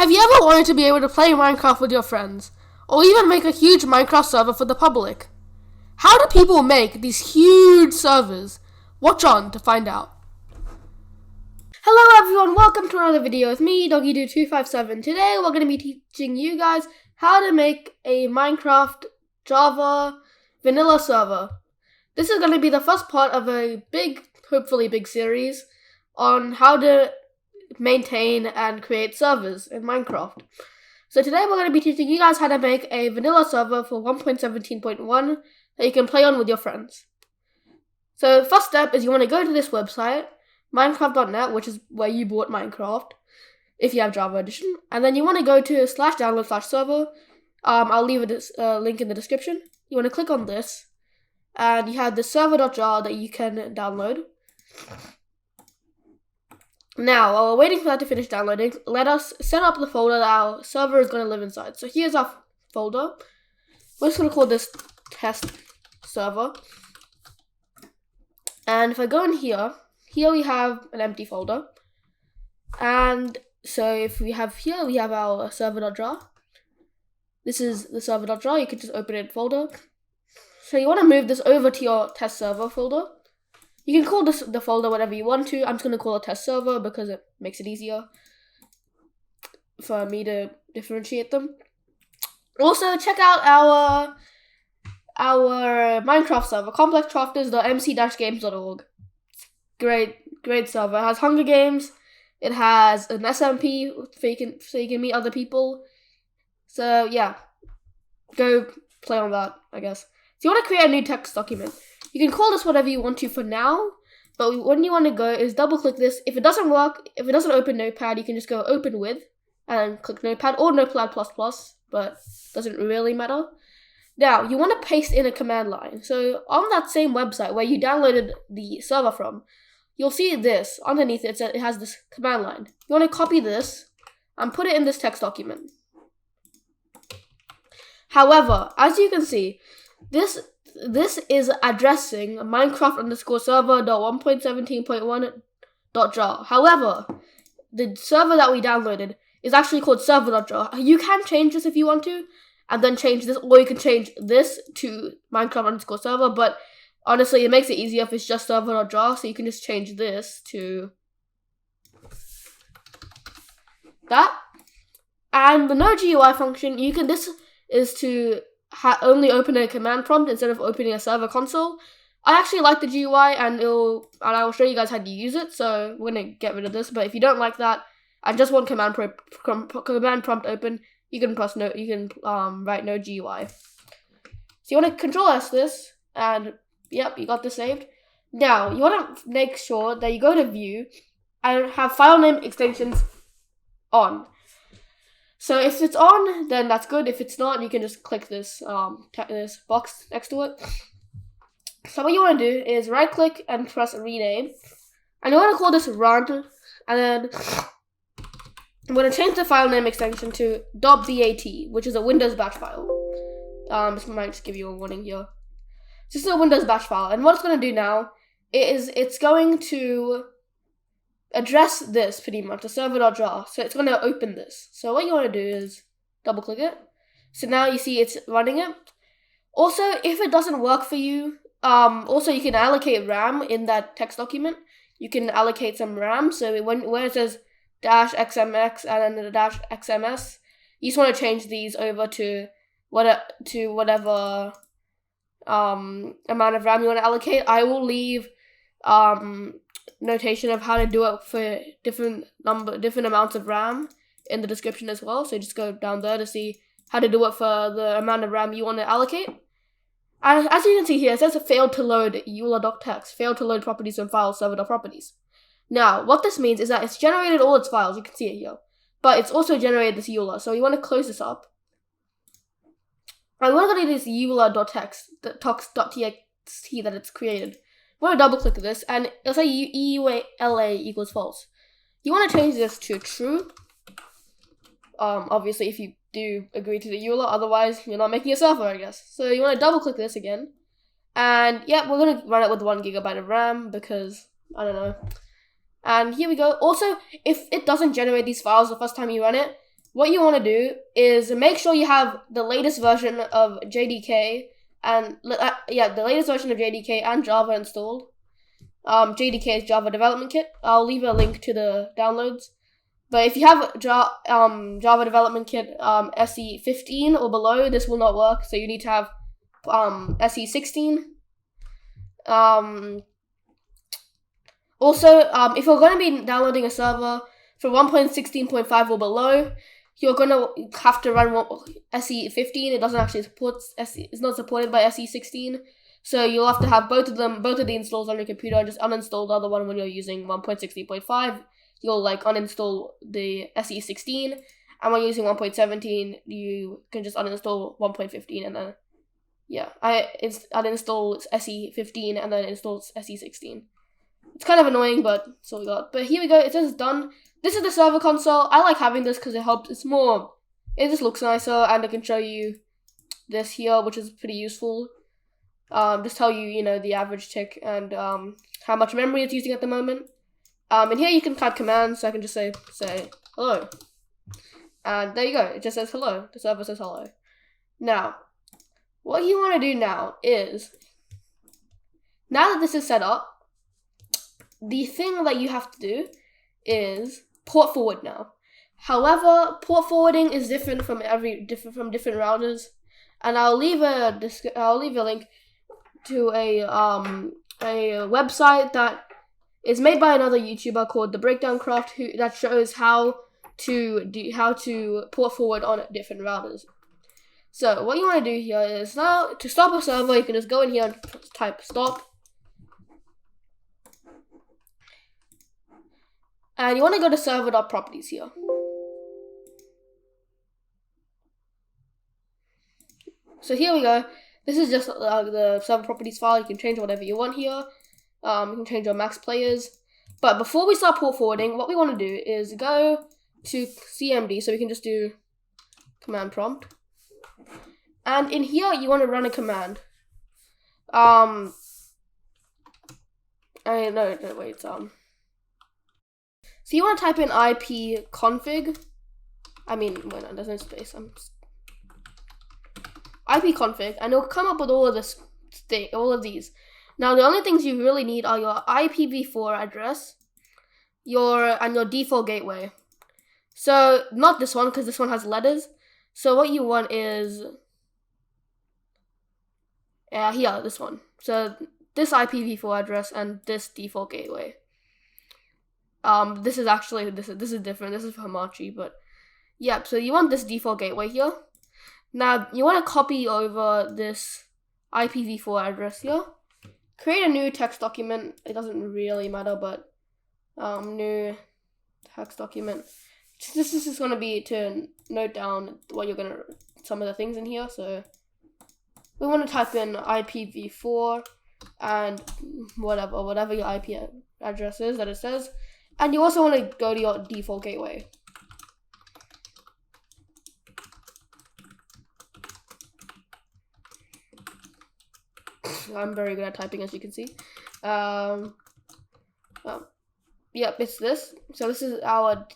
Have you ever wanted to be able to play Minecraft with your friends, or even make a huge Minecraft server for the public? How do people make these huge servers? Watch on to find out. Hello everyone, welcome to another video with me, Doggydude257. Today we're going to be teaching you guys how to make a Minecraft Java vanilla server. This is going to be the first part of a hopefully big series on how to maintain and create servers in Minecraft. So today we're going to be teaching you guys how to make a vanilla server for 1.17.1 that you can play on with your friends. So first step is you want to go to this website, minecraft.net, which is where you bought Minecraft, if you have Java Edition, and then you want to go to /download/server. I'll leave a link in the description. You want to click on this, and you have the server.jar that you can download. Now, while we're waiting for that to finish downloading, let us set up the folder that our server is going to live inside. So here's our folder. We're just going to call this test server. And if I go in here we have an empty folder. And so if we have here, we have our server.jar. This is the server.jar. You can just open it in folder. So you want to move this over to your test server folder. You can call this the folder whatever you want to. I'm just going to call it test server because it makes it easier for me to differentiate them. Also, check out our Minecraft server, complexcrafters.mc-games.org. Great server. It has Hunger Games. It has an SMP so you can meet other people. So yeah, go play on that, I guess. So you want to create a new text document. You can call this whatever you want to for now, but when you want to go is double click this. If it doesn't work, if it doesn't open Notepad, you can just go open with and click Notepad or Notepad++, but doesn't really matter. Now, you want to paste in a command line. So on that same website where you downloaded the server from, you'll see this. Underneath it, it has this command line. You want to copy this and put it in this text document. However, as you can see, this is addressing Minecraft_server.1.17.1.jar. However, the server that we downloaded is actually called server.jar. You can change this if you want to, and then change this, or you can change this to Minecraft_server, but honestly, it makes it easier if it's just server.jar, so you can just change this to that. And the no GUI function, this is to only open a command prompt instead of opening a server console. I actually like the GUI, and I will show you guys how to use it. So we're gonna get rid of this. But if you don't like that and just want command prompt open, you can press no. You can write no GUI. So you want to Control S this, and yep, you got this saved. Now you want to make sure that you go to View and have file name extensions on. So if it's on, then that's good. If it's not, you can just click this this box next to it. So what you want to do is right click and press rename. And you want to call this run. And then I'm going to change the file name extension to .bat, which is a Windows bash file. This might just give you a warning here. This is a Windows bash file. And what it's going to do now is it's going to address this pretty much, the server.jar. So it's going to open this. So what you want to do is double click it. So now you see it's running it. Also, if it doesn't work for you, also you can allocate RAM in that text document. You can allocate some RAM. So where it says -xmx and then the -xms, you just want to change these over to whatever amount of RAM you want to allocate. I will leave notation of how to do it for different amounts of RAM in the description as well. So just go down there to see how to do it for the amount of RAM you want to allocate. And as you can see here, it says it failed to load EULA.txt, failed to load properties from files server.properties. Now, what this means is that it's generated all its files. You can see it here, but it's also generated this EULA. So you want to close this up. And we're going to do this EULA.txt, the .txt that it's created. I'm going to double click this, and it'll say EULA equals false. You want to change this to true. Obviously, if you do agree to the EULA, otherwise you're not making a server, I guess. So you want to double click this again, and yeah, we're going to run it with 1 GB of RAM because I don't know. And here we go. Also, if it doesn't generate these files the first time you run it, what you want to do is make sure you have the latest version of JDK and the latest version of JDK and Java installed. JDK is Java Development Kit. I'll leave a link to the downloads. But if you have Java Development Kit SE 15 or below, this will not work. So you need to have SE 16. Also, if you're going to be downloading a server for 1.16.5 or below, you're going to have to run SE 15. It doesn't actually support SE. It's not supported by SE 16. So you'll have to have both of the installs on your computer, and just uninstall the other one when you're using 1.16.5. You'll uninstall the SE 16, and when you're using 1.17, you can just uninstall 1.15, and then uninstall SE 15 and then install SE 16. It's kind of annoying, but that's all we got. But here we go. It says it's done. This is the server console. I like having this because it helps. It just looks nicer, and I can show you this here, which is pretty useful. Just tell you, the average tick and how much memory it's using at the moment. And here you can type commands, so I can just say hello. And there you go. It just says hello. The server says hello. Now, what you want to do now is, now that this is set up, the thing that you have to do is port forward now. However, port forwarding is different from different routers, and I'll leave a link to a website that is made by another YouTuber called The Breakdown Craft, that shows how to port forward on different routers. So what you want to do here is, now to stop a server, you can just go in here and type stop. And you want to go to server.properties here. So here we go. This is just the server properties file. You can change whatever you want here. You can change your max players. But before we start port forwarding, what we want to do is go to CMD. So we can just do command prompt. And in here, you want to run a command. So you want to type in IP config. There's no space. IP config, and it'll come up with all of these. Now, the only things you really need are your IPv4 address, and your default gateway. So not this one, because this one has letters. So what you want is this one. So this IPv4 address and this default gateway. This is different. This is for Hamachi, but yeah. So you want this default gateway here. Now you want to copy over this IPv4 address here. Create a new text document. It doesn't really matter, but new text document. This is going to be to note down some of the things in here. So we want to type in IPv4 and whatever your IP address is that it says. And you also want to go to your default gateway. I'm very good at typing, as you can see. Yep, it's this. So this is our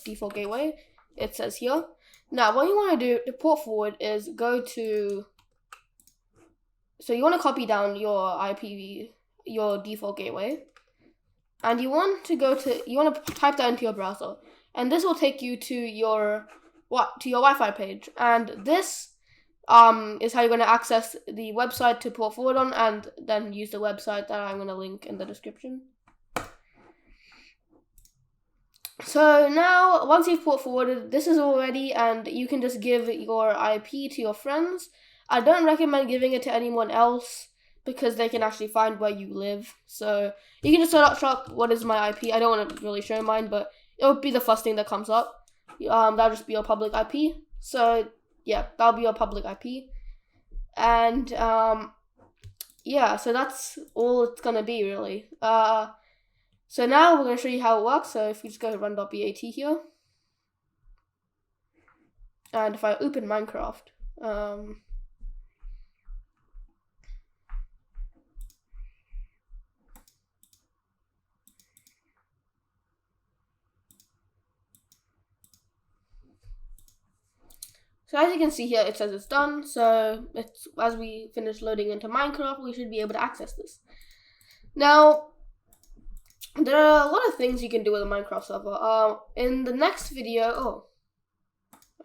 default gateway. It says here. Now, what you want to do to port forward is go to. So you want to copy down your default gateway, and you want to type that into your browser, and this will take you to your Wi-Fi page, and this is how you're going to access the website to port forward on, and then use the website that I'm going to link in the description. So now, once you've port forwarded, this is all ready, and you can just give your IP to your friends. I don't recommend giving it to anyone else, because they can actually find where you live. So you can just search up what is my IP. I don't want to really show mine, but it'll be the first thing that comes up. That'll just be your public IP. So yeah, that'll be your public IP. And so that's all it's gonna be, really. So now we're gonna show you how it works. So if we just go to run.bat here, and if I open Minecraft, So as you can see here, it says it's done. So as we finish loading into Minecraft, we should be able to access this. Now, there are a lot of things you can do with a Minecraft server. In the next video,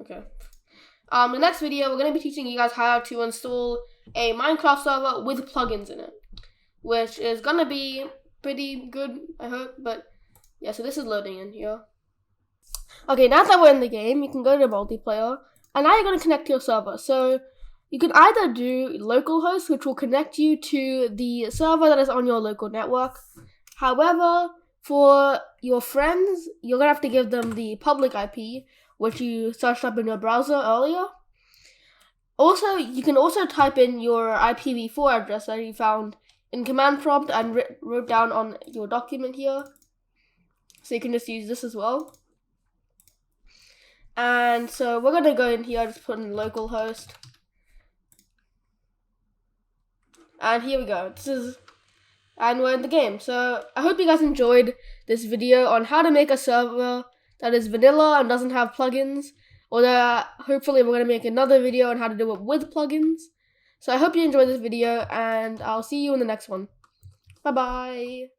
the next video, we're going to be teaching you guys how to install a Minecraft server with plugins in it, which is going to be pretty good, I hope. But yeah, so this is loading in here. Okay, now that we're in the game, you can go to multiplayer, and now you're going to connect to your server. So you can either do localhost, which will connect you to the server that is on your local network. However, for your friends, you're going to have to give them the public IP, which you searched up in your browser earlier. Also, you can also type in your IPv4 address that you found in command prompt and wrote down on your document here. So you can just use this as well. And so we're going to go in here, just put in localhost. And here we go. And we're in the game. So I hope you guys enjoyed this video on how to make a server that is vanilla and doesn't have plugins. Although hopefully we're going to make another video on how to do it with plugins. So I hope you enjoyed this video, and I'll see you in the next one. Bye bye.